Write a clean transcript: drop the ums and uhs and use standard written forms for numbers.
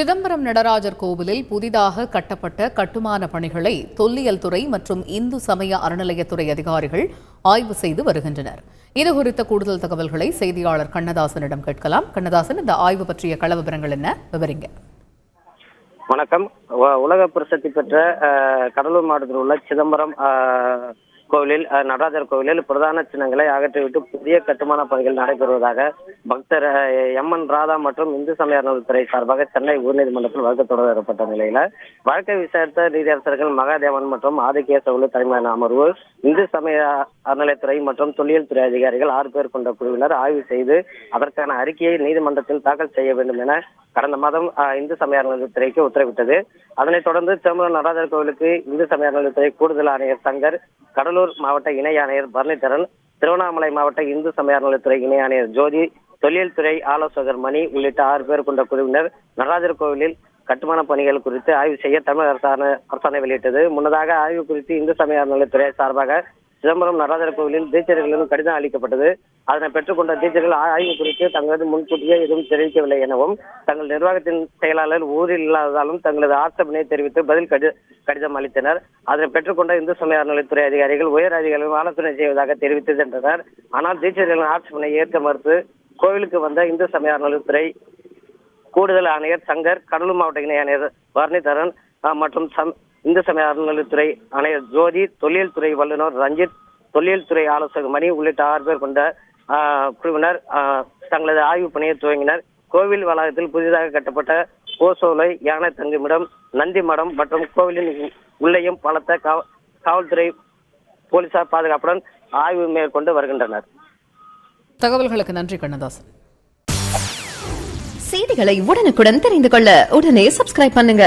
சிதம்பரம் நடராஜர் கோவிலில் புதிதாக கட்டப்பட்ட கட்டுமான பணிகளை தொல்லியல் துறை மற்றும் இந்து சமய அறநிலையத்துறை அதிகாரிகள் ஆய்வு செய்து வருகின்றனர். இதுகுறித்த கூடுதல் தகவல்களை செய்தியாளர் கண்ணதாசனிடம் கேட்கலாம். கண்ணதாசன், இந்த ஆய்வு பற்றிய கள விவரங்கள் என்ன, விவரிங்க. வணக்கம். உலக பிரசித்தி பெற்ற கடலூர் மாவட்டத்தில் உள்ள சிதம்பரம் கோவிலில் நடராஜர் கோவிலில் பிரதான சின்னங்களை அகற்றிவிட்டு புதிய கட்டுமான பணிகள் நடைபெறுவதாக பக்தர் எம்.என். ராதா மற்றும் இந்து சமய அறநிலையத்துறை சார்பாக சென்னை உயர்நீதிமன்றத்தில் வழக்கு தொடரப்பட்ட நிலையில வழக்கை விசாரித்த நீதியரசர்கள் மகாதேவன் மற்றும் ஆதிகேசவலு தலைமையிலான அமர்வு இந்து சமய அறநிலையத்துறை மற்றும் தொல்லியல் துறை அதிகாரிகள் 6 பேர் கொண்ட குழுவினர் ஆய்வு செய்து அதற்கான அறிக்கையை நீதிமன்றத்தில் தாக்கல் செய்ய வேண்டும் என கடந்த மாதம் இந்து சமய அறநிலையத்துறைக்கு உத்தரவிட்டது. அதனைத் தொடர்ந்து சிதம்பரம் நடராஜர் கோவிலுக்கு இந்து சமய அறநிலையத்துறை கூடுதல் ஆணையர் சங்கர், கடலூர் மாவட்ட இணை ஆணையர் பரணிதரன், திருவண்ணாமலை மாவட்ட இந்து சமய அறநிலையத்துறை இணை ஆணையர் ஜோதி, தொல்லியல் துறை ஆலோசகர் மணி உள்ளிட்ட 6 பேர் கொண்ட குழுவினர் நடராஜர் கோவிலில் கட்டுமான பணிகள் குறித்து ஆய்வு செய்ய தமிழக அரசாணை வெளியிட்டது. முன்னதாக ஆய்வு குறித்து இந்து சமய அறநிலையத்துறை சார்பாக சிதம்பரம் நடராஜர் கோவிலில் தீட்சர்களும் கடிதம் அளிக்கப்பட்டது. அதனை பெற்றுக்கொண்ட தீட்சர்கள் ஆய்வு குறித்து தங்களது முன்கூட்டியே எதுவும் தெரிவிக்கவில்லை எனவும் தங்கள் நிர்வாகத்தின் செயலாளர் ஊரில் இல்லாததாலும் தங்களது ஆட்சேபனை தெரிவித்து பதில் கடிதம் அளித்தனர். அதனை பெற்றுக்கொண்ட இந்து சமய அறநிலையத்துறை அதிகாரிகள் உயர் அதிகாரிகளும் ஆலோசனை செய்வதாக தெரிவித்து சென்றனர். ஆனால் தீட்சர்களின் ஆட்சேபனை ஏற்க மறுத்து கோவிலுக்கு வந்த இந்து சமய அறநிலையத்துறை கூடுதல் ஆணையர் சங்கர், கடலூர் மாவட்ட இணை ஆணையர் பரணிதரன் மற்றும் இந்து சமய அறநிலையத்துறை ஆணையர் ஜோதி, தொல்லியல் துறை வல்லுநர் ரஞ்சித், தொல்லியல் துறை ஆலோசகர் மணி உள்ளிட்ட 6 பேர் கொண்ட குழுவினர் தங்களது ஆய்வு பணியை துவங்கினர். கோவில் வளாகத்தில் புதிதாக கட்டப்பட்ட ஓசோலை, யானை தங்குமிடம், நந்தி மடம் மற்றும் கோவிலின் உள்ளேயும் பலத்த காவல்துறை போலீசார் பாதுகாப்புடன் ஆய்வு மேற்கொண்டு வருகின்றனர். தகவல்களுக்கு நன்றி கண்ணதாசன். செய்திகளை உடனுக்குடன் தெரிந்து கொள்ள உடனே சப்ஸ்கிரைப் பண்ணுங்க.